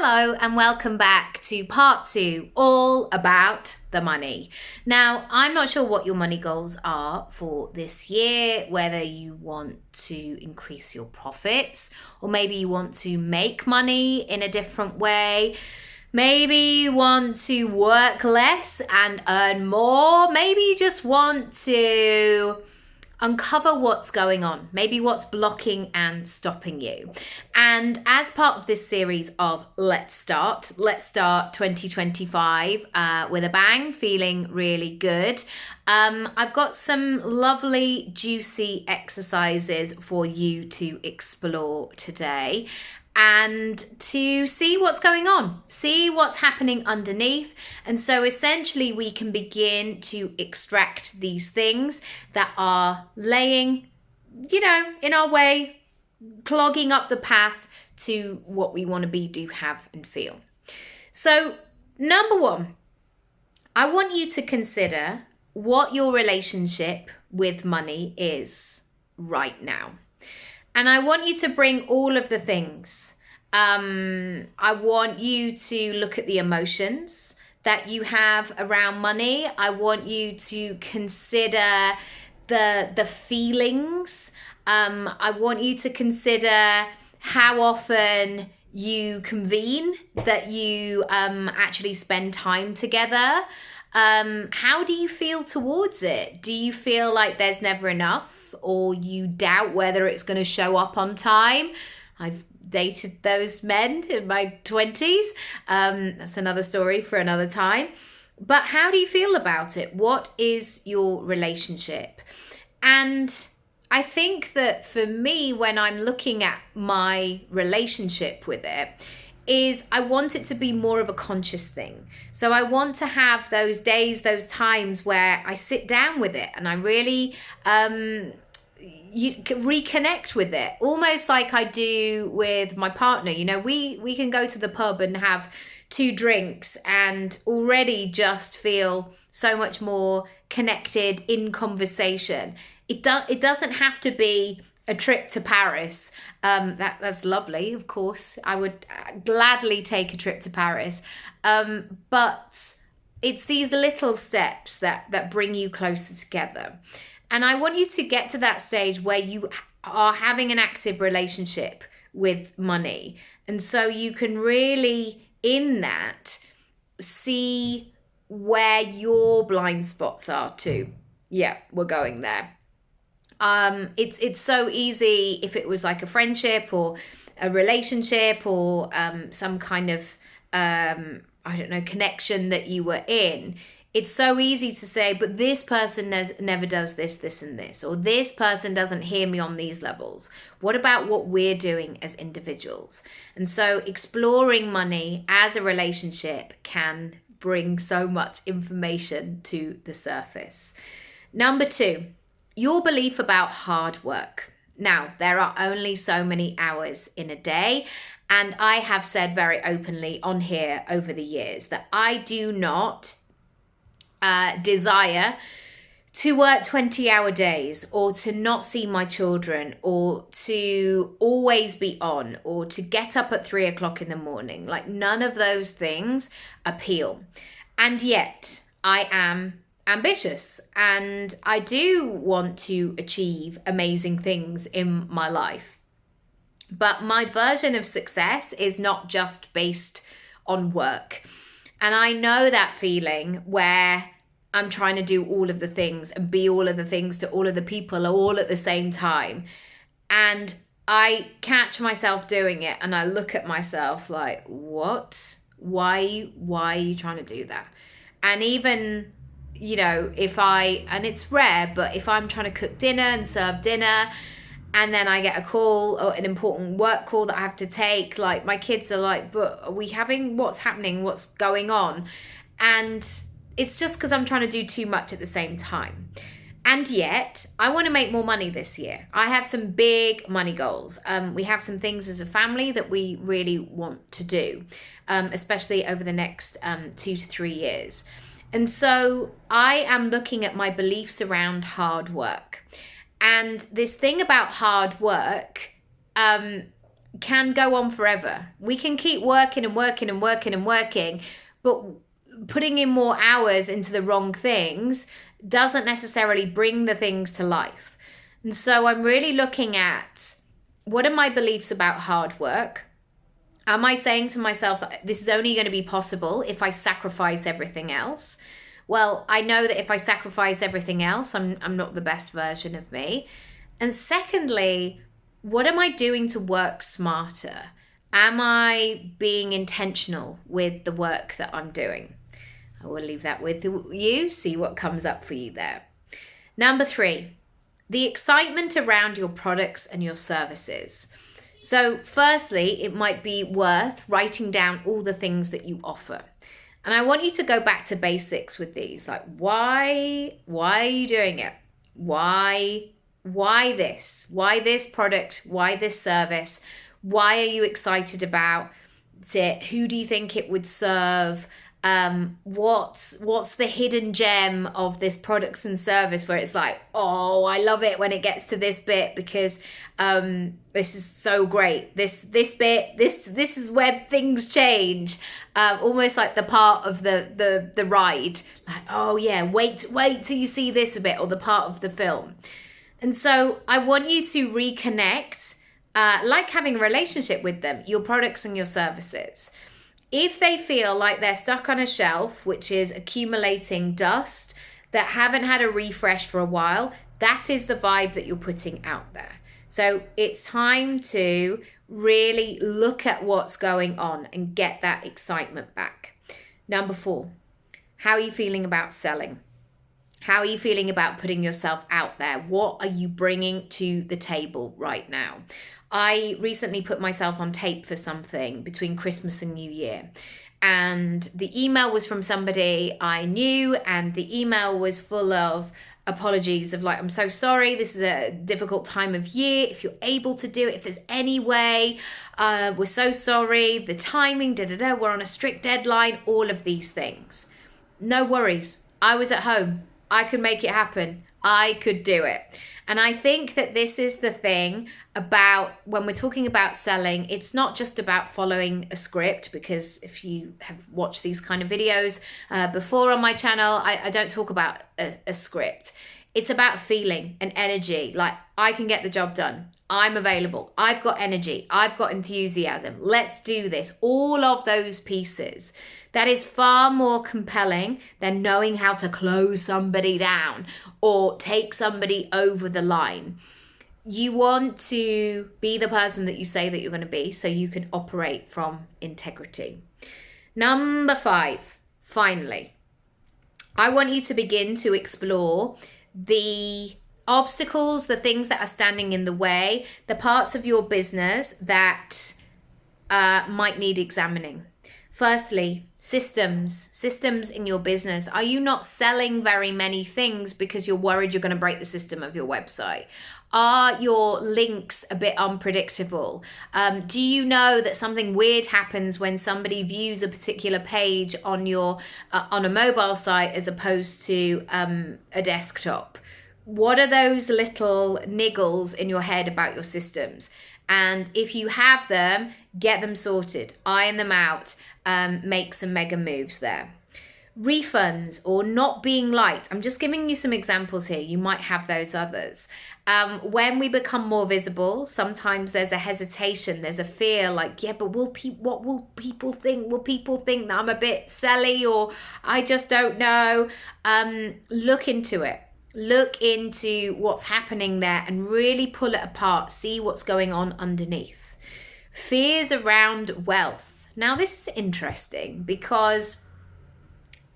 Hello and welcome back to part 2, all about the money. Now, I'm not sure what your money goals are for this year, whether you want to increase your profits or maybe you want to make money in a different way. Maybe you want to work less and earn more. Maybe you just want to uncover what's going on, maybe what's blocking and stopping you. And as part of this series of Let's Start 2025 with a bang, feeling really good. I've got some lovely, juicy exercises for you to explore today and to see what's going on, see what's happening underneath. And so essentially we can begin to extract these things that are laying, in our way, clogging up the path to what we want to be, do, have, and feel. So, number one, I want you to consider what your relationship with money is right now. And I want you to bring all of the things. I want you to look at the emotions that you have around money. I want you to consider the feelings. I want you to consider how often you convene, that you actually spend time together. How do you feel towards it? Do you feel like there's never enough? Or you doubt whether it's going to show up on time? I've dated those men in my 20s. That's another story for another time. But how do you feel about it? What is your relationship? And I think that for me, when I'm looking at my relationship with it, is I want it to be more of a conscious thing. So I want to have those days, those times where I sit down with it and I really you can reconnect with it, almost like I do with my partner. We can go to the pub and have 2 drinks and already just feel so much more connected in conversation. It doesn't have to be a trip to Paris. That's lovely, of course. I would gladly take a trip to Paris. But it's these little steps that bring you closer together. And I want you to get to that stage where you are having an active relationship with money. And so you can really, in that, see where your blind spots are too. Yeah, we're going there. It's so easy if it was like a friendship or a relationship or some kind of connection that you were in. It's so easy to say, but this person never does this and this, or this person doesn't hear me on these levels. What about what we're doing as individuals? And so exploring money as a relationship can bring so much information to the surface. Number 2, your belief about hard work. Now, there are only so many hours in a day, and I have said very openly on here over the years that I do not desire to work 20-hour days, or to not see my children, or to always be on, or to get up at 3 o'clock in the morning. Like, none of those things appeal. And yet I am ambitious and I do want to achieve amazing things in my life. But my version of success is not just based on work. And I know that feeling where I'm trying to do all of the things and be all of the things to all of the people all at the same time. And I catch myself doing it and I look at myself like, what? Why are you trying to do that? And even, and it's rare, but if I'm trying to cook dinner and serve dinner, and then I get a call or an important work call that I have to take, like, my kids are like, but are we having, what's happening? What's going on? And it's just because I'm trying to do too much at the same time. And yet I want to make more money this year. I have some big money goals. We have some things as a family that we really want to do, especially over the next 2 to 3 years. And so I am looking at my beliefs around hard work. And this thing about hard work, can go on forever. We can keep working and working and working and working, but putting in more hours into the wrong things doesn't necessarily bring the things to life. And so I'm really looking at, what are my beliefs about hard work? Am I saying to myself that this is only going to be possible if I sacrifice everything else? Well, I know that if I sacrifice everything else, I'm not the best version of me. And secondly, what am I doing to work smarter? Am I being intentional with the work that I'm doing? I will leave that with you, see what comes up for you there. Number 3, the excitement around your products and your services. So firstly, it might be worth writing down all the things that you offer. And I want you to go back to basics with these. Like, why are you doing it? Why this? Why this product? Why this service? Why are you excited about it? Who do you think it would serve? What's the hidden gem of this products and service where it's like, oh, I love it when it gets to this bit because this is so great. This bit, this is where things change. Almost like the part of the ride. Like, oh yeah, wait till you see this bit, or the part of the film. And so I want you to reconnect, like having a relationship with them, your products and your services. If they feel like they're stuck on a shelf, which is accumulating dust, that haven't had a refresh for a while, that is the vibe that you're putting out there. So it's time to really look at what's going on and get that excitement back. Number 4, how are you feeling about selling? How are you feeling about putting yourself out there? What are you bringing to the table right now? I recently put myself on tape for something between Christmas and New Year. And the email was from somebody I knew, and the email was full of apologies of like, I'm so sorry, this is a difficult time of year. If you're able to do it, if there's any way, we're so sorry, the timing, we're on a strict deadline, all of these things. No worries. I was at home. I could make it happen. I could do it. And I think that this is the thing about when we're talking about selling, it's not just about following a script, because if you have watched these kind of videos before on my channel, I don't talk about a script. It's about feeling and energy. Like, I can get the job done. I'm available. I've got energy. I've got enthusiasm. Let's do this. All of those pieces. That is far more compelling than knowing how to close somebody down or take somebody over the line. You want to be the person that you say that you're going to be, so you can operate from integrity. Number 5, finally, I want you to begin to explore the obstacles, the things that are standing in the way, the parts of your business that might need examining. Firstly, systems in your business. Are you not selling very many things because you're worried you're going to break the system of your website? Are your links a bit unpredictable? Do you know that something weird happens when somebody views a particular page on your on a mobile site as opposed to a desktop? What are those little niggles in your head about your systems? And if you have them, get them sorted, iron them out, make some mega moves there. Refunds or not being liked. I'm just giving you some examples here. You might have those others. When we become more visible, sometimes there's a hesitation, there's a fear like, yeah, but what will people think? Will people think that I'm a bit silly, or I just don't know? Look into it. Look into what's happening there and really pull it apart. See what's going on underneath. Fears around wealth. Now, this is interesting because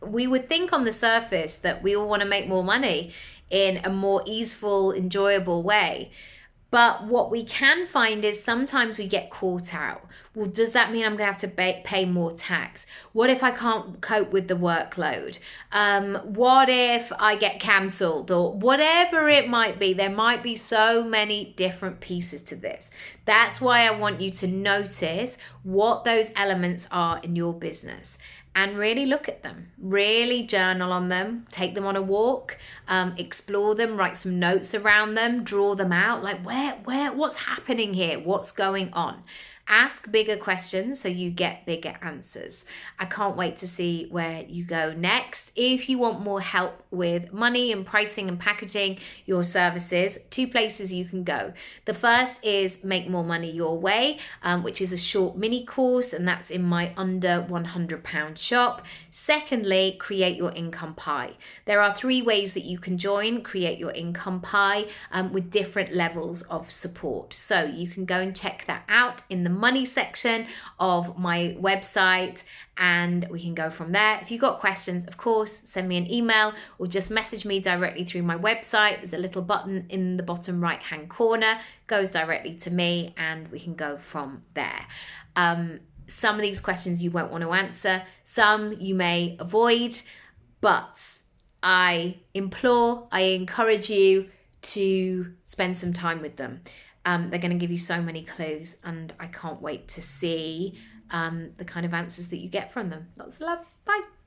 we would think on the surface that we all want to make more money in a more easeful, enjoyable way. But what we can find is sometimes we get caught out. Well, does that mean I'm going to have to pay more tax? What if I can't cope with the workload? What if I get cancelled? Or whatever it might be. There might be so many different pieces to this. That's why I want you to notice what those elements are in your business and really look at them, really journal on them, take them on a walk, explore them, write some notes around them, draw them out, like what's happening here, what's going on. Ask bigger questions so you get bigger answers. I can't wait to see where you go next. If you want more help with money and pricing and packaging your services, 2 places you can go. The first is Make More Money Your Way, which is a short mini course, and that's in my under £100 shop. Secondly, Create Your Income Pie. There are 3 ways that you can join Create Your Income Pie with different levels of support. So you can go and check that out in the money section of my website, and we can go from there. If you've got questions, of course, send me an email or just message me directly through my website. There's a little button in the bottom right hand corner, goes directly to me, and we can go from there. Some of these questions you won't want to answer, some you may avoid, but I encourage you to spend some time with them. They're going to give you so many clues, and I can't wait to see the kind of answers that you get from them. Lots of love. Bye.